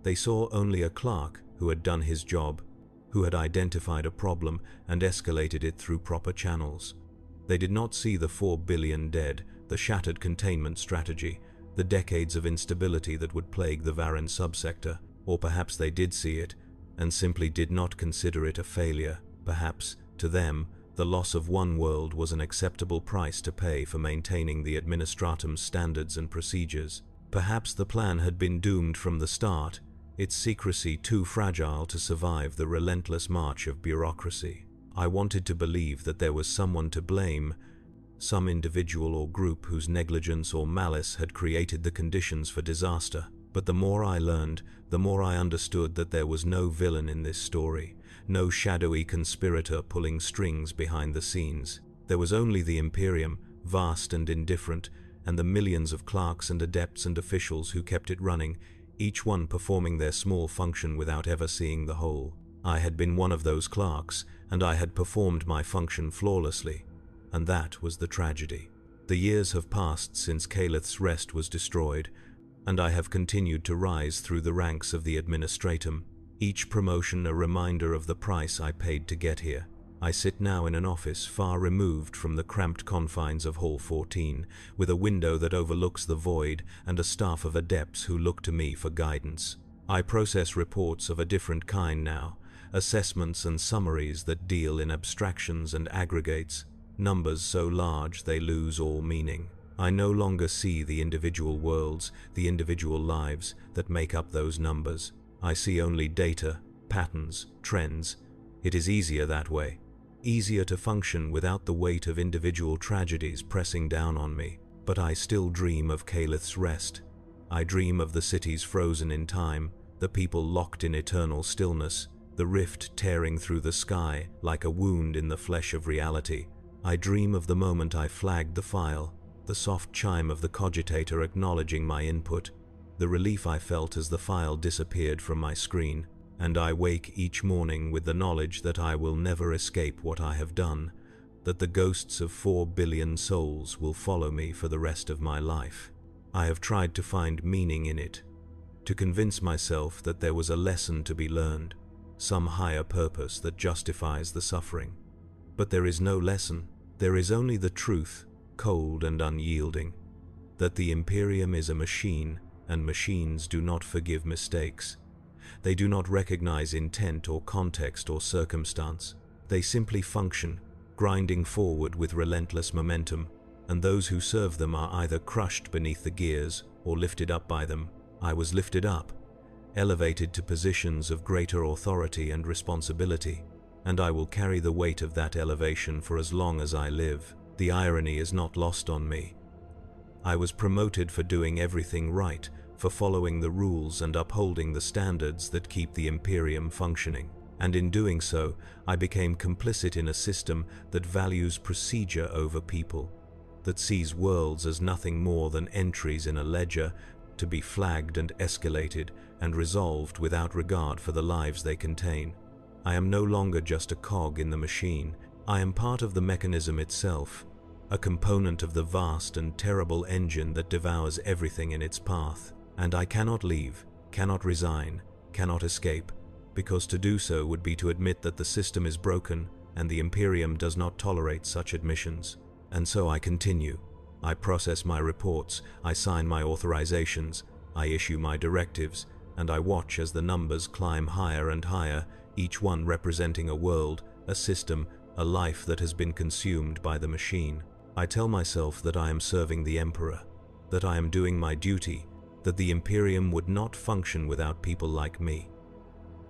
They saw only a clerk who had done his job, who had identified a problem and escalated it through proper channels. They did not see the 4 billion dead, the shattered containment strategy, the decades of instability that would plague the Varren subsector, or perhaps they did see it, and simply did not consider it a failure. Perhaps, to them, the loss of one world was an acceptable price to pay for maintaining the administratum's standards and procedures. Perhaps the plan had been doomed from the start, its secrecy too fragile to survive the relentless march of bureaucracy. I wanted to believe that there was someone to blame, some individual or group whose negligence or malice had created the conditions for disaster. But the more I learned, the more I understood that there was no villain in this story, no shadowy conspirator pulling strings behind the scenes. There was only the Imperium, vast and indifferent, and the millions of clerks and adepts and officials who kept it running, each one performing their small function without ever seeing the whole. I had been one of those clerks, and I had performed my function flawlessly, and that was the tragedy. The years have passed since Calith's Rest was destroyed, and I have continued to rise through the ranks of the administratum, each promotion a reminder of the price I paid to get here. I sit now in an office far removed from the cramped confines of Hall 14, with a window that overlooks the void and a staff of adepts who look to me for guidance. I process reports of a different kind now, assessments and summaries that deal in abstractions and aggregates, numbers so large they lose all meaning. I no longer see the individual worlds, the individual lives that make up those numbers. I see only data, patterns, trends. It is easier that way. Easier to function without the weight of individual tragedies pressing down on me. But I still dream of Calith's Rest. I dream of the cities frozen in time, the people locked in eternal stillness, the rift tearing through the sky like a wound in the flesh of reality. I dream of the moment I flagged the file, the soft chime of the cogitator acknowledging my input, the relief I felt as the file disappeared from my screen, and I wake each morning with the knowledge that I will never escape what I have done, that the ghosts of 4 billion souls will follow me for the rest of my life. I have tried to find meaning in it, to convince myself that there was a lesson to be learned, some higher purpose that justifies the suffering. But there is no lesson. There is only the truth, cold and unyielding, that the Imperium is a machine, and machines do not forgive mistakes. They do not recognize intent or context or circumstance. They simply function, grinding forward with relentless momentum, and those who serve them are either crushed beneath the gears or lifted up by them. I was lifted up, elevated to positions of greater authority and responsibility, and I will carry the weight of that elevation for as long as I live. The irony is not lost on me. I was promoted for doing everything right, for following the rules and upholding the standards that keep the Imperium functioning. And in doing so, I became complicit in a system that values procedure over people, that sees worlds as nothing more than entries in a ledger to be flagged and escalated and resolved without regard for the lives they contain. I am no longer just a cog in the machine. I am part of the mechanism itself, a component of the vast and terrible engine that devours everything in its path. And I cannot leave, cannot resign, cannot escape, because to do so would be to admit that the system is broken and the Imperium does not tolerate such admissions. And so I continue. I process my reports, I sign my authorizations, I issue my directives, and I watch as the numbers climb higher and higher, each one representing a world, a system, a life that has been consumed by the machine. I tell myself that I am serving the Emperor, that I am doing my duty, that the Imperium would not function without people like me.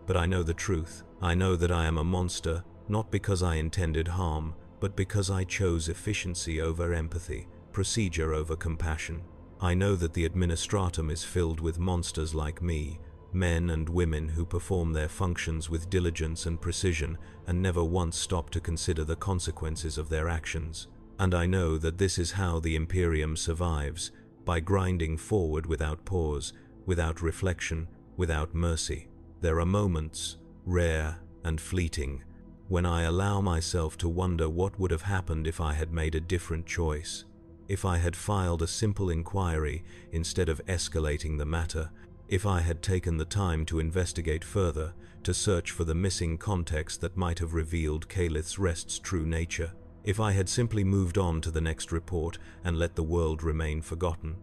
But I know the truth. I know that I am a monster, not because I intended harm, but because I chose efficiency over empathy, procedure over compassion. I know that the administratum is filled with monsters like me, men and women who perform their functions with diligence and precision and never once stop to consider the consequences of their actions. And I know that this is how the Imperium survives, by grinding forward without pause, without reflection, without mercy. There are moments, rare and fleeting, when I allow myself to wonder what would have happened if I had made a different choice, if I had filed a simple inquiry instead of escalating the matter, if I had taken the time to investigate further, to search for the missing context that might have revealed Calith's Rest's true nature, if I had simply moved on to the next report and let the world remain forgotten.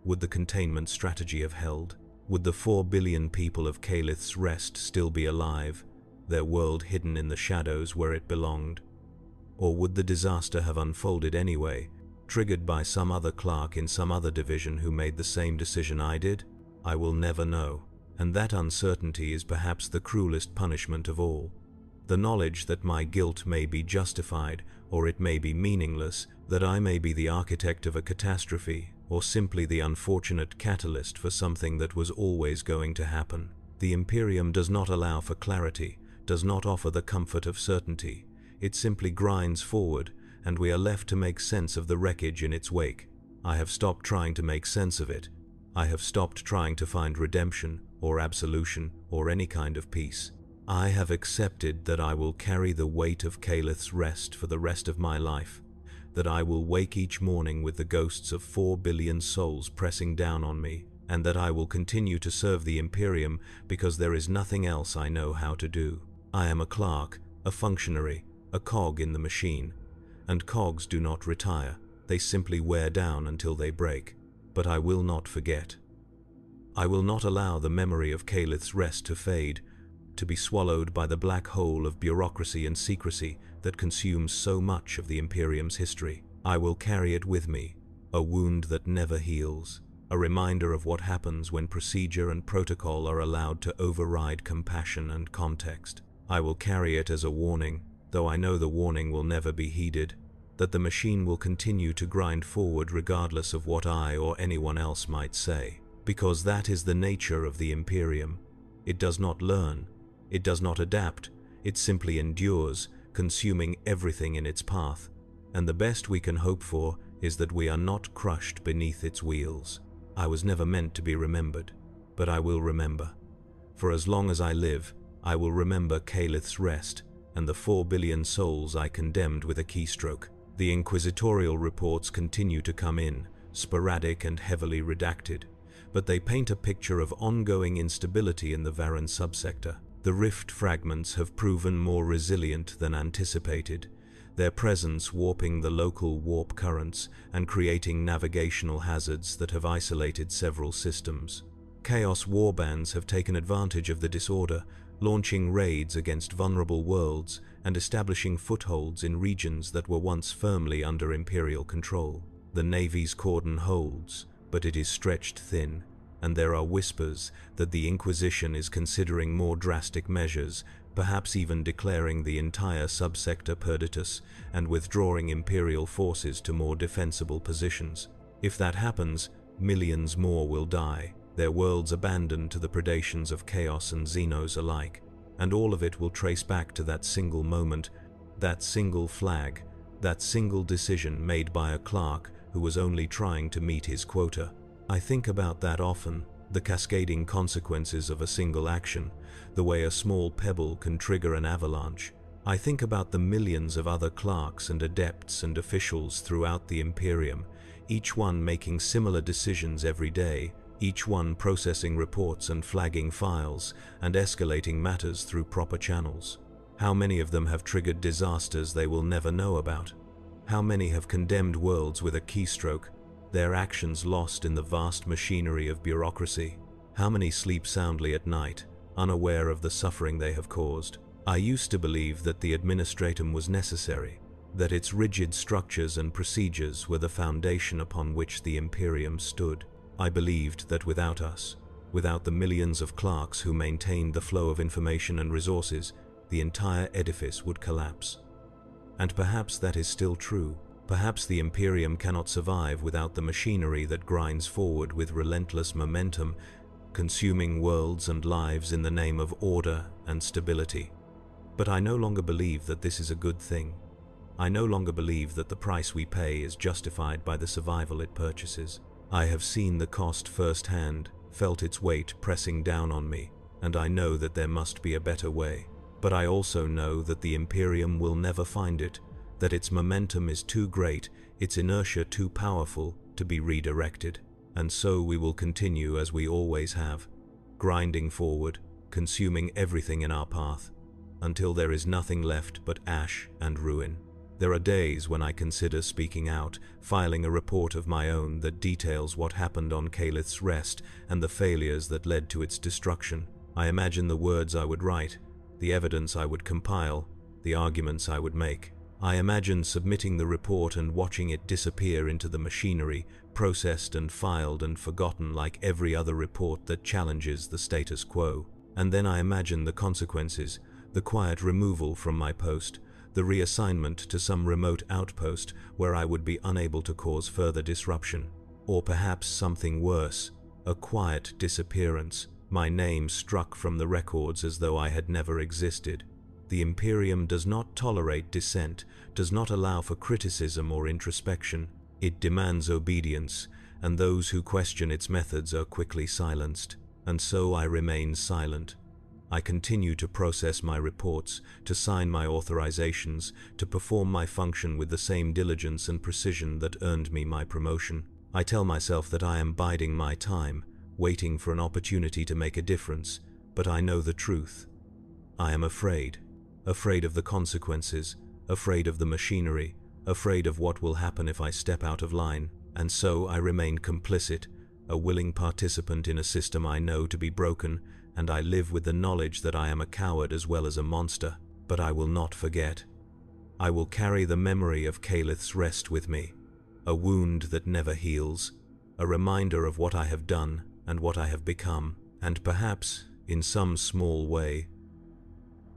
Would the containment strategy have held? Would the 4 billion people of Calith's Rest still be alive, their world hidden in the shadows where it belonged? Or would the disaster have unfolded anyway, triggered by some other clerk in some other division who made the same decision I did? I will never know, and that uncertainty is perhaps the cruelest punishment of all. The knowledge that my guilt may be justified, or it may be meaningless, that I may be the architect of a catastrophe, or simply the unfortunate catalyst for something that was always going to happen. The Imperium does not allow for clarity, does not offer the comfort of certainty. It simply grinds forward, and we are left to make sense of the wreckage in its wake. I have stopped trying to make sense of it. I have stopped trying to find redemption, or absolution, or any kind of peace. I have accepted that I will carry the weight of Calith's Rest for the rest of my life, that I will wake each morning with the ghosts of 4 billion souls pressing down on me, and that I will continue to serve the Imperium because there is nothing else I know how to do. I am a clerk, a functionary, a cog in the machine, and cogs do not retire, they simply wear down until they break. But I will not forget. I will not allow the memory of Calith's Rest to fade, to be swallowed by the black hole of bureaucracy and secrecy that consumes so much of the Imperium's history. I will carry it with me, a wound that never heals, a reminder of what happens when procedure and protocol are allowed to override compassion and context. I will carry it as a warning, though I know the warning will never be heeded, that the machine will continue to grind forward regardless of what I or anyone else might say, because that is the nature of the Imperium. It does not learn, it does not adapt, it simply endures, consuming everything in its path, and the best we can hope for is that we are not crushed beneath its wheels. I was never meant to be remembered, but I will remember. For as long as I live, I will remember Calith's Rest and the 4 billion souls I condemned with a keystroke. The inquisitorial reports continue to come in, sporadic and heavily redacted, but they paint a picture of ongoing instability in the Varren subsector. The rift fragments have proven more resilient than anticipated, their presence warping the local warp currents and creating navigational hazards that have isolated several systems. Chaos warbands have taken advantage of the disorder, launching raids against vulnerable worlds and establishing footholds in regions that were once firmly under Imperial control. The Navy's cordon holds, but it is stretched thin, and there are whispers that the Inquisition is considering more drastic measures, perhaps even declaring the entire subsector perditus and withdrawing Imperial forces to more defensible positions. If that happens, millions more will die, their worlds abandoned to the predations of Chaos and Xenos alike. and all of it will trace back to that single moment, that single flag, that single decision made by a clerk who was only trying to meet his quota. I think about that often, the cascading consequences of a single action, the way a small pebble can trigger an avalanche. I think about the millions of other clerks and adepts and officials throughout the Imperium, each one making similar decisions every day, each one processing reports and flagging files and escalating matters through proper channels. How many of them have triggered disasters they will never know about? How many have condemned worlds with a keystroke, their actions lost in the vast machinery of bureaucracy? How many sleep soundly at night, unaware of the suffering they have caused? I used to believe that the administratum was necessary, that its rigid structures and procedures were the foundation upon which the Imperium stood. I believed that without us, without the millions of clerks who maintained the flow of information and resources, the entire edifice would collapse. And perhaps that is still true. Perhaps the Imperium cannot survive without the machinery that grinds forward with relentless momentum, consuming worlds and lives in the name of order and stability. But I no longer believe that this is a good thing. I no longer believe that the price we pay is justified by the survival it purchases. I have seen the cost firsthand, felt its weight pressing down on me, and I know that there must be a better way. But I also know that the Imperium will never find it, that its momentum is too great, its inertia too powerful to be redirected. And so we will continue as we always have, grinding forward, consuming everything in our path, until there is nothing left but ash and ruin. There are days when I consider speaking out, filing a report of my own that details what happened on Calith's Rest and the failures that led to its destruction. I imagine the words I would write, the evidence I would compile, the arguments I would make. I imagine submitting the report and watching it disappear into the machinery, processed and filed and forgotten like every other report that challenges the status quo. And then I imagine the consequences, the quiet removal from my post, the reassignment to some remote outpost where I would be unable to cause further disruption. Or perhaps something worse, a quiet disappearance, my name struck from the records as though I had never existed. The Imperium does not tolerate dissent, does not allow for criticism or introspection. It demands obedience, and those who question its methods are quickly silenced. And so I remain silent. I continue to process my reports, to sign my authorizations, to perform my function with the same diligence and precision that earned me my promotion. I tell myself that I am biding my time, waiting for an opportunity to make a difference, but I know the truth. I am afraid of the consequences, afraid of the machinery, afraid of what will happen if I step out of line, and so I remain complicit, a willing participant in a system I know to be broken, and I live with the knowledge that I am a coward as well as a monster. But I will not forget. I will carry the memory of Calith's Rest with me, a wound that never heals, a reminder of what I have done and what I have become, and perhaps, in some small way,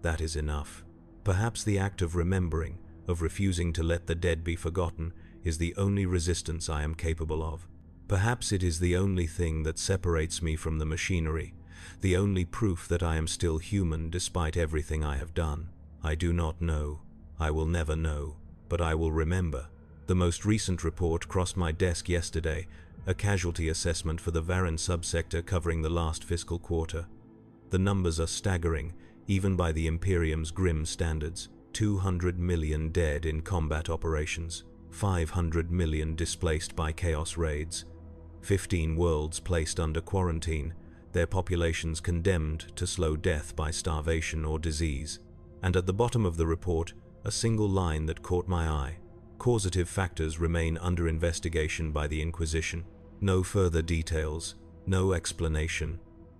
that is enough. Perhaps the act of remembering, of refusing to let the dead be forgotten, is the only resistance I am capable of. Perhaps it is the only thing that separates me from the machinery, the only proof that I am still human despite everything I have done. I do not know. I will never know. But I will remember. The most recent report crossed my desk yesterday, a casualty assessment for the Varan subsector covering the last fiscal quarter. The numbers are staggering, even by the Imperium's grim standards. 200 million dead in combat operations, 500 million displaced by chaos raids, 15 worlds placed under quarantine, their populations condemned to slow death by starvation or disease. And at the bottom of the report, a single line that caught my eye. Causative factors remain under investigation by the Inquisition. No further details, no explanation.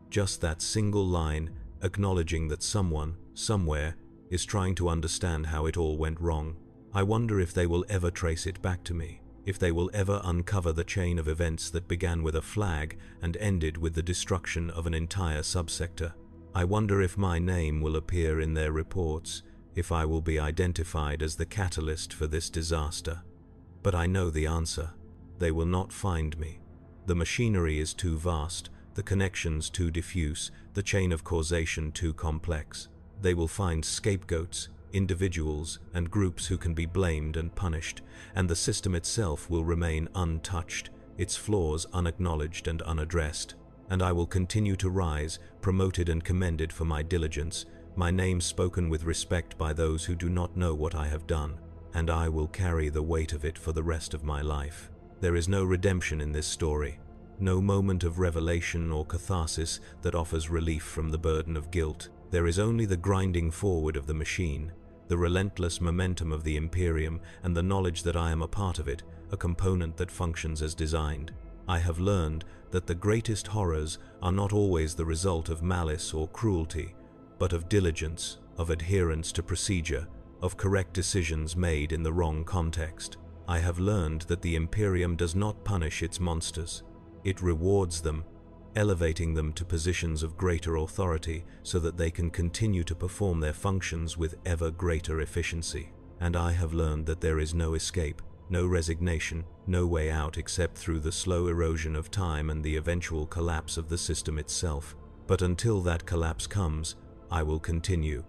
Just that single line acknowledging that someone, somewhere, is trying to understand how it all went wrong. I wonder if they will ever trace it back to me, if they will ever uncover the chain of events that began with a flag and ended with the destruction of an entire subsector. I wonder if my name will appear in their reports, if I will be identified as the catalyst for this disaster. But I know the answer. They will not find me. The machinery is too vast, the connections too diffuse, the chain of causation too complex. They will find scapegoats, individuals and groups who can be blamed and punished, and the system itself will remain untouched, its flaws unacknowledged and unaddressed. And I will continue to rise, promoted and commended for my diligence, my name spoken with respect by those who do not know what I have done, and I will carry the weight of it for the rest of my life. There is no redemption in this story, no moment of revelation or catharsis that offers relief from the burden of guilt. There is only the grinding forward of the machine, the relentless momentum of the Imperium, and the knowledge that I am a part of it, a component that functions as designed. I have learned that the greatest horrors are not always the result of malice or cruelty, but of diligence, of adherence to procedure, of correct decisions made in the wrong context. I have learned that the Imperium does not punish its monsters. It rewards them, elevating them to positions of greater authority so that they can continue to perform their functions with ever greater efficiency. And I have learned that there is no escape, no resignation, no way out except through the slow erosion of time and the eventual collapse of the system itself. But until that collapse comes, I will continue.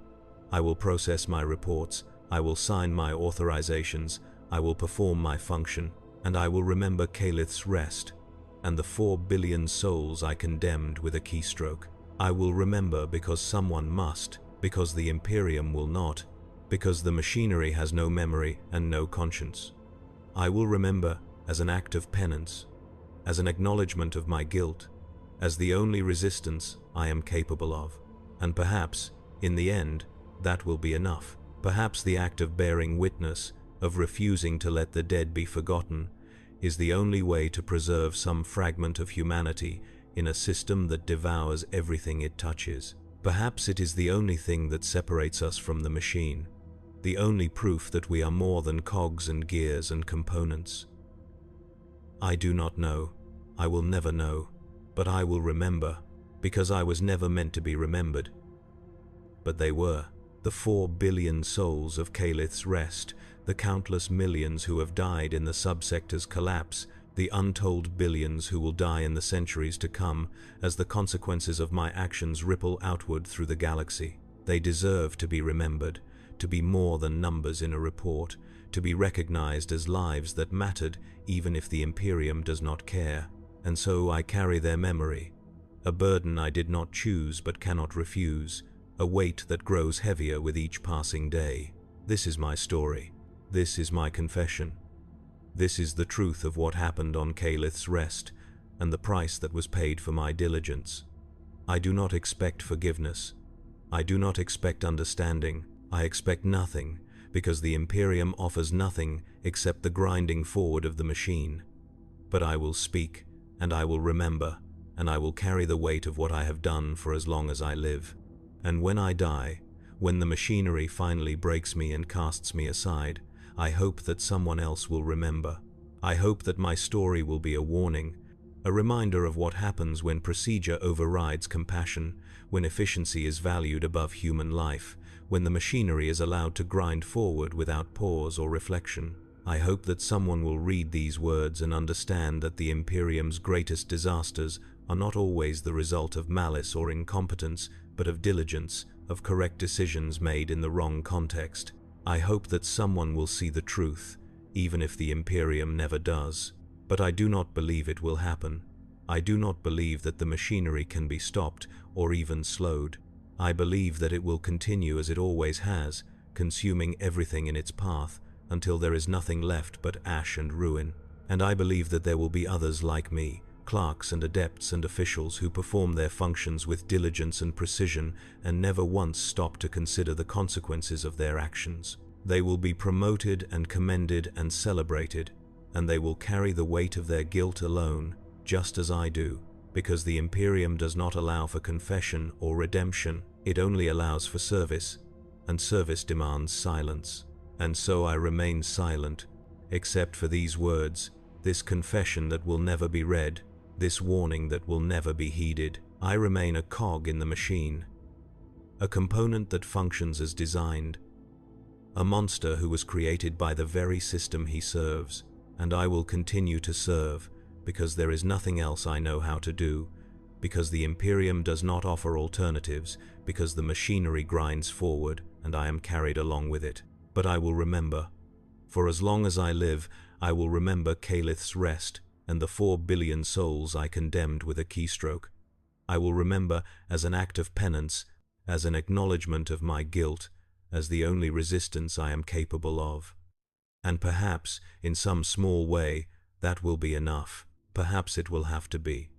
I will process my reports, I will sign my authorizations, I will perform my function, and I will remember Calith's rest, and the 4 billion souls I condemned with a keystroke. I will remember because someone must, because the Imperium will not, because the machinery has no memory and no conscience. I will remember as an act of penance, as an acknowledgement of my guilt, as the only resistance I am capable of. And perhaps, in the end, that will be enough. Perhaps the act of bearing witness, of refusing to let the dead be forgotten, is the only way to preserve some fragment of humanity in a system that devours everything it touches. Perhaps it is the only thing that separates us from the machine, the only proof that we are more than cogs and gears and components. I do not know, I will never know, but I will remember, because I was never meant to be remembered. But they were, the 4 billion souls of Calith's rest, the countless millions who have died in the subsector's collapse, the untold billions who will die in the centuries to come as the consequences of my actions ripple outward through the galaxy. They deserve to be remembered, to be more than numbers in a report, to be recognized as lives that mattered even if the Imperium does not care. And so I carry their memory, a burden I did not choose but cannot refuse, a weight that grows heavier with each passing day. This is my story. This is my confession. This is the truth of what happened on Calith's rest and the price that was paid for my diligence. I do not expect forgiveness. I do not expect understanding. I expect nothing, because the Imperium offers nothing except the grinding forward of the machine. But I will speak, and I will remember, and I will carry the weight of what I have done for as long as I live. And when I die, when the machinery finally breaks me and casts me aside, I hope that someone else will remember. I hope that my story will be a warning, a reminder of what happens when procedure overrides compassion, when efficiency is valued above human life, when the machinery is allowed to grind forward without pause or reflection. I hope that someone will read these words and understand that the Imperium's greatest disasters are not always the result of malice or incompetence, but of diligence, of correct decisions made in the wrong context. I hope that someone will see the truth, even if the Imperium never does. But I do not believe it will happen. I do not believe that the machinery can be stopped or even slowed. I believe that it will continue as it always has, consuming everything in its path until there is nothing left but ash and ruin. And I believe that there will be others like me, clerks and adepts and officials who perform their functions with diligence and precision and never once stop to consider the consequences of their actions. They will be promoted and commended and celebrated, and they will carry the weight of their guilt alone, just as I do, because the Imperium does not allow for confession or redemption. It only allows for service, and service demands silence. And so I remain silent, except for these words, this confession that will never be read, this warning that will never be heeded. I remain a cog in the machine, a component that functions as designed, a monster who was created by the very system he serves, and I will continue to serve, because there is nothing else I know how to do, because the Imperium does not offer alternatives, because the machinery grinds forward and I am carried along with it. But I will remember. For as long as I live, I will remember Calith's rest and the 4 billion souls I condemned with a keystroke. I will remember as an act of penance, as an acknowledgement of my guilt, as the only resistance I am capable of. And perhaps, in some small way, that will be enough. Perhaps it will have to be.